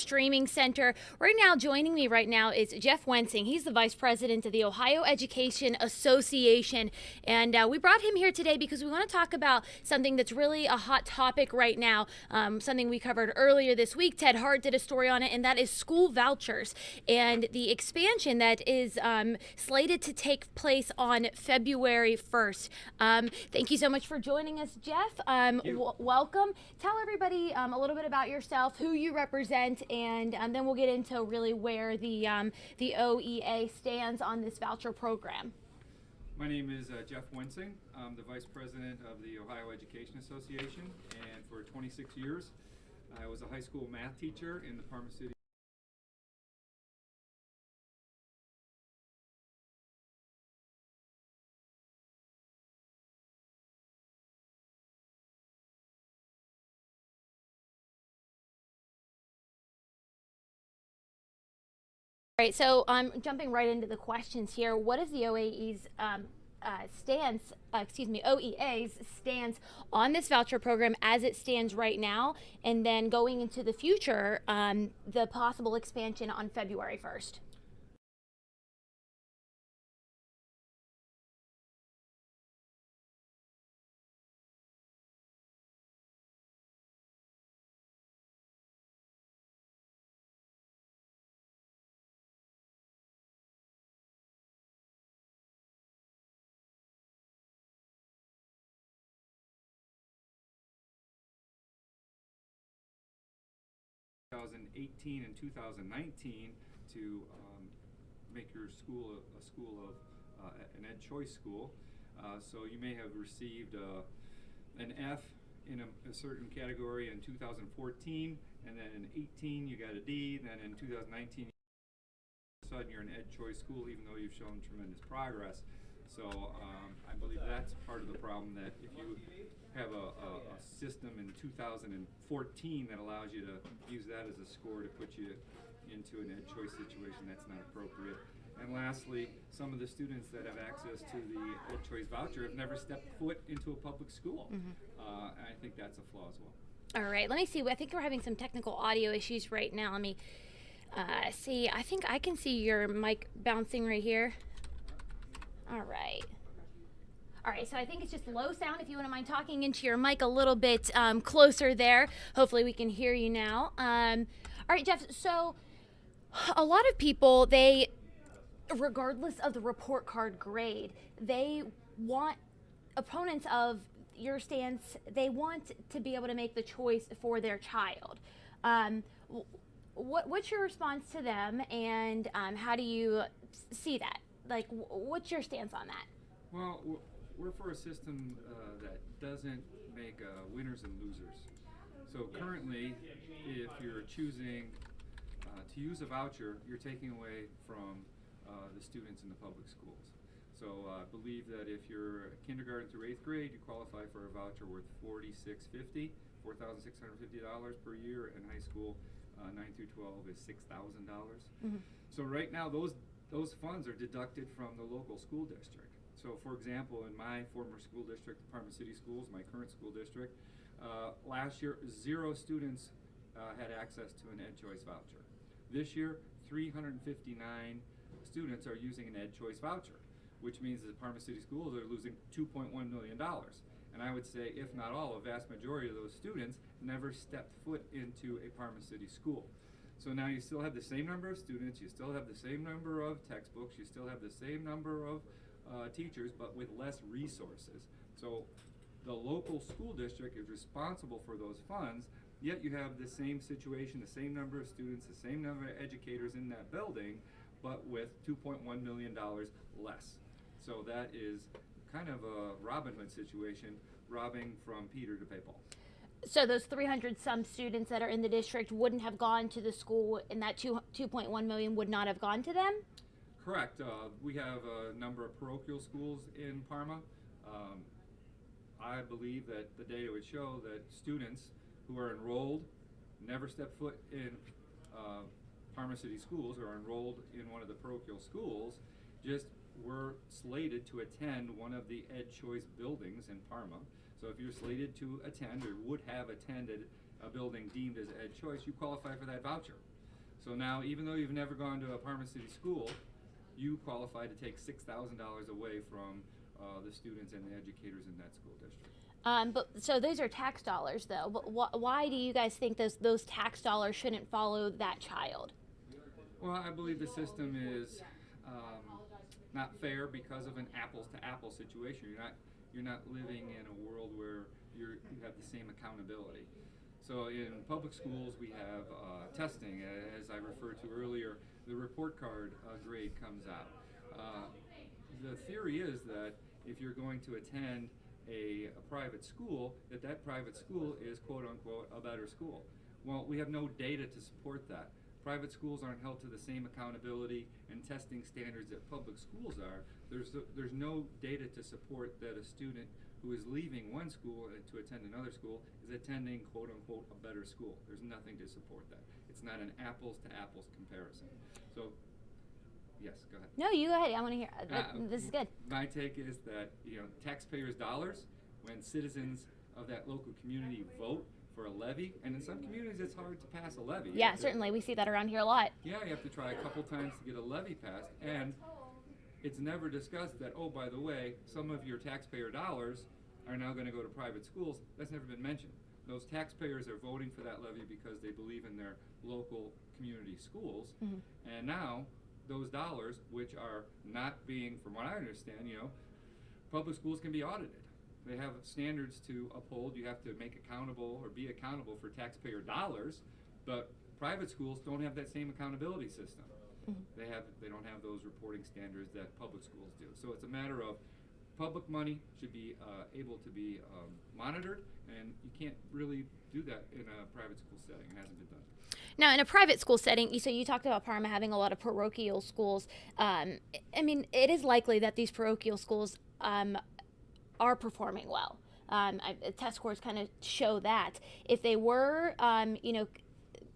Streaming Center. Right now, joining me right now is Jeff Wensing. He's the Vice President of the Ohio Education Association. And we brought him here today because we want to talk about something that's really a hot topic right now, something we covered earlier this week. Ted Hart did a story on it, and that is school vouchers and the expansion that is slated to take place on February 1st. Thank you so much for joining us, Jeff. Welcome. Tell everybody a little bit about yourself, who you represent, and then we'll get into really where the OEA stands on this voucher program. My name is Jeff Wensing. I'm the Vice President of the Ohio Education Association, and for 26 years I was a high school math teacher in the Parma City. All right, so I'm jumping right into the questions here. What is the OEA's OEA's stance on this voucher program as it stands right now, and then going into the future, the possible expansion on February 1st? In 2018 and 2019 to make your school a school of an ed choice school. So you may have received an F in a certain category in 2014, and then in 18 you got a D, then in 2019 all of a sudden you're an ed choice school even though you've shown tremendous progress. So I believe that's part of the problem, that if you have a system in 2014 that allows you to use that as a score to put you into an ed choice situation, that's not appropriate. And lastly, some of the students that have access to the ed choice voucher have never stepped foot into a public school. And I think that's a flaw as well. All right, let me see. I think we're having some technical audio issues right now. Let me see. I think I can see your mic bouncing right here. All right. All right, so I think it's just low sound. If you wouldn't mind talking into your mic a little bit closer there, hopefully we can hear you now. All right, Jeff, so a lot of people, they, regardless of the report card grade, they want, opponents of your stance, they want to be able to make the choice for their child. What's your response to them, and how do you see that? Like, what's your stance on that? Well, we're for a system that doesn't make winners and losers. So currently, if you're choosing to use a voucher, you're taking away from the students in the public schools. So I believe that if you're kindergarten through 8th grade, you qualify for a voucher worth $4,650 per year, and high school 9 through 12 is $6,000. So right now, those funds are deducted from the local school district. So for example, in my former school district, the Parma City Schools, my current school district, last year 0 students had access to an ed choice voucher. This year 359 students are using an ed choice voucher, which means that the Parma City Schools are losing $2.1 million. And I would say, if not all, a vast majority of those students never stepped foot into a Parma City school. So now you still have the same number of students, you still have the same number of textbooks, you still have the same number of teachers, but with less resources. So the local school district is responsible for those funds, yet you have the same situation, the same number of students, the same number of educators in that building, but with $2.1 million less. So that is kind of a Robin Hood situation, robbing from Peter to pay Paul. So those 300 some students that are in the district wouldn't have gone to the school, and that 2.1 million would not have gone to them? Correct. We have a number of parochial schools in Parma. I believe that the data would show that students who are enrolled, never step foot in Parma City Schools, or enrolled in one of the parochial schools, just were slated to attend one of the ed choice buildings in Parma. So if you're slated to attend or would have attended a building deemed as ed choice, you qualify for that voucher. So now, even though you've never gone to a Parma City school, you qualify to take $6,000 away from the students and the educators in that school district. But so those are tax dollars, though. But why do you guys think those tax dollars shouldn't follow that child? Well, I believe the system is not fair because of an apples-to-apples situation. You're not living in a world where you have the same accountability. So in public schools, we have testing. As I referred to earlier, the report card grade comes out. The theory is that if you're going to attend a private school, that private school is quote-unquote a better school. Well, we have no data to support that. Private schools aren't held to the same accountability and testing standards that public schools are. There's no data to support that a student who is leaving one school to attend another school is attending quote-unquote a better school. There's nothing to support that. It's not an apples-to-apples comparison. So, yes, go ahead. No, you go ahead. I want to hear. This is good. My take is that taxpayers' dollars, when citizens of that local community vote for a levy, and in some communities it's hard to pass a levy. Yeah, certainly. We see that around here a lot. Yeah, you have to try a couple times to get a levy passed, and it's never discussed that, oh, by the way, some of your taxpayer dollars are now going to go to private schools. That's never been mentioned. Those taxpayers are voting for that levy because they believe in their local community schools, and now those dollars, which are not being, from what I understand, public schools can be audited. They have standards to uphold. You have to make accountable or be accountable for taxpayer dollars, but private schools don't have that same accountability system. They don't have those reporting standards that public schools do. So it's a matter of public money should be able to be monitored, and you can't really do that in a private school setting. It hasn't been done. Now, in a private school setting, so you talked about Parma having a lot of parochial schools. I mean, it is likely that these parochial schools are performing well. Test scores kind of show that. If they were,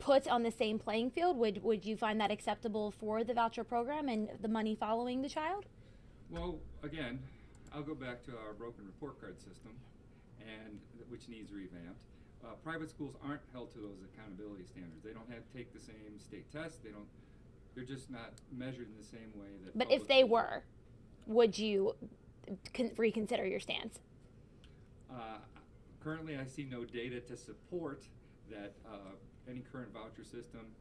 put on the same playing field, would you find that acceptable for the voucher program and the money following the child? Well, again, I'll go back to our broken report card system, and which needs revamped. Private schools aren't held to those accountability standards. They don't have to take the same state tests. They're just not measured in the same way that. But if they were, would you reconsider your stance? Currently, I see no data to support that any current voucher system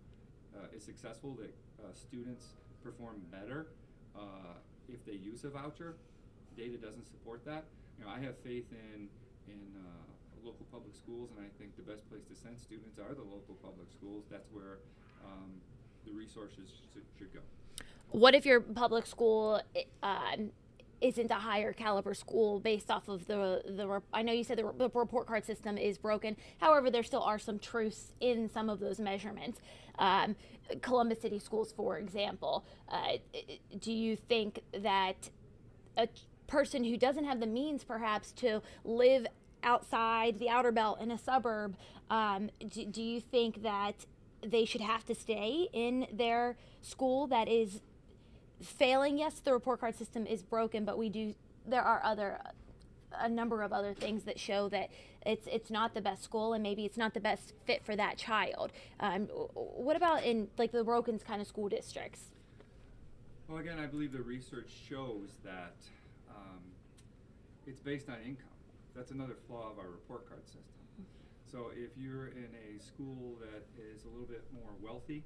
is successful, that students perform better if they use a voucher. Data doesn't support that. I have faith in local public schools, and I think the best place to send students are the local public schools. That's where the resources should go. What if your public school isn't a higher caliber school based off of I know you said the report card system is broken. However, there still are some truths in some of those measurements. Columbus City schools, for example, do you think that a person who doesn't have the means perhaps to live outside the outer belt in a suburb, do you think that they should have to stay in their school that is failing? Yes, the report card system is broken, but there are a number of other things that show that it's not the best school, and maybe it's not the best fit for that child. What about in like the broken kind of school districts? Well, again, I believe the research shows that it's based on income. That's another flaw of our report card system. So if you're in a school that is a little bit more wealthy,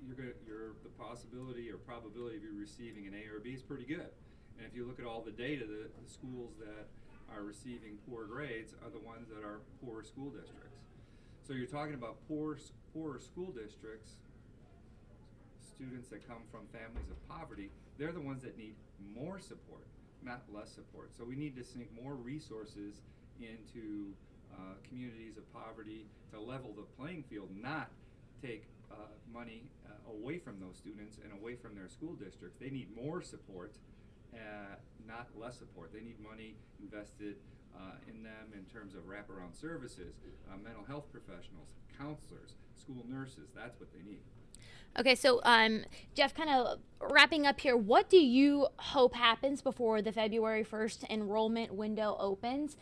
the possibility or probability of you receiving an A or B is pretty good. And if you look at all the data, the schools that are receiving poor grades are the ones that are poor school districts. So you're talking about poorer school districts, students that come from families of poverty, they're the ones that need more support, not less support. So we need to sink more resources into communities of poverty to level the playing field, not take money away from those students and away from their school districts. They need more support, not less support. They need money invested in them in terms of wraparound services, mental health professionals, counselors, school nurses. That's what they need. Okay, so Jeff, kind of wrapping up here, what do you hope happens before the February 1st enrollment window opens,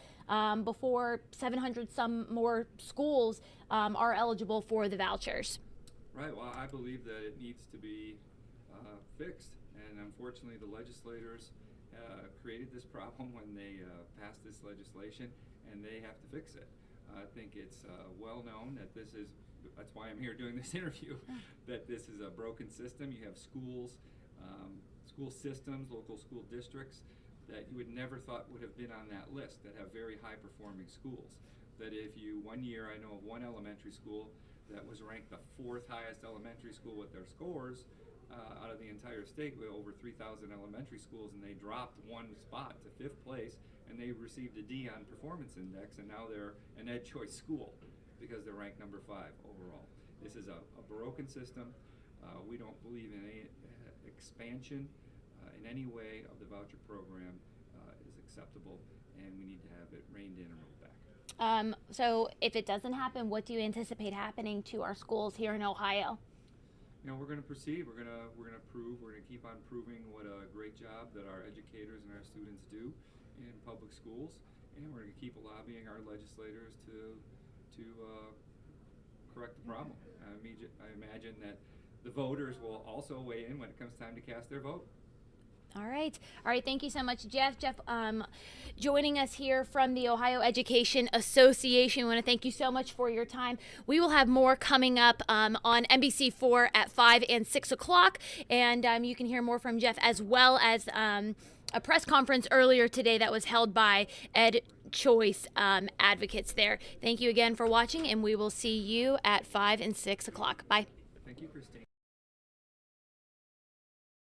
before 700 some more schools are eligible for the vouchers? Right. Well, I believe that it needs to be fixed, and unfortunately, the legislators created this problem when they passed this legislation, and they have to fix it. I think it's well known that this is. That's why I'm here doing this interview. That this is a broken system. You have schools, school systems, local school districts that you would never thought would have been on that list that have very high performing schools. That if you, one year I know of one elementary school that was ranked the 4th highest elementary school with their scores out of the entire state with over 3,000 elementary schools, and they dropped one spot to 5th place, and they received a D on performance index, and now they're an ed choice school because they're ranked number 5 overall. This is a broken system. We don't believe in any expansion in any way of the voucher program is acceptable, and we need to have it reined in and rolled back. So if it doesn't happen, what do you anticipate happening to our schools here in Ohio? You know, we're going to proceed. We're going to prove. We're going to keep on proving what a great job that our educators and our students do in public schools, and we're going to keep lobbying our legislators to correct the problem. I imagine that the voters will also weigh in when it comes time to cast their vote. All right. Thank you so much, Jeff. Jeff, joining us here from the Ohio Education Association. I want to thank you so much for your time. We will have more coming up on NBC4 at 5 and 6 o'clock. And you can hear more from Jeff, as well as a press conference earlier today that was held by Ed Choice advocates there. Thank you again for watching, and we will see you at 5 and 6 o'clock. Bye. Thank you, Christine.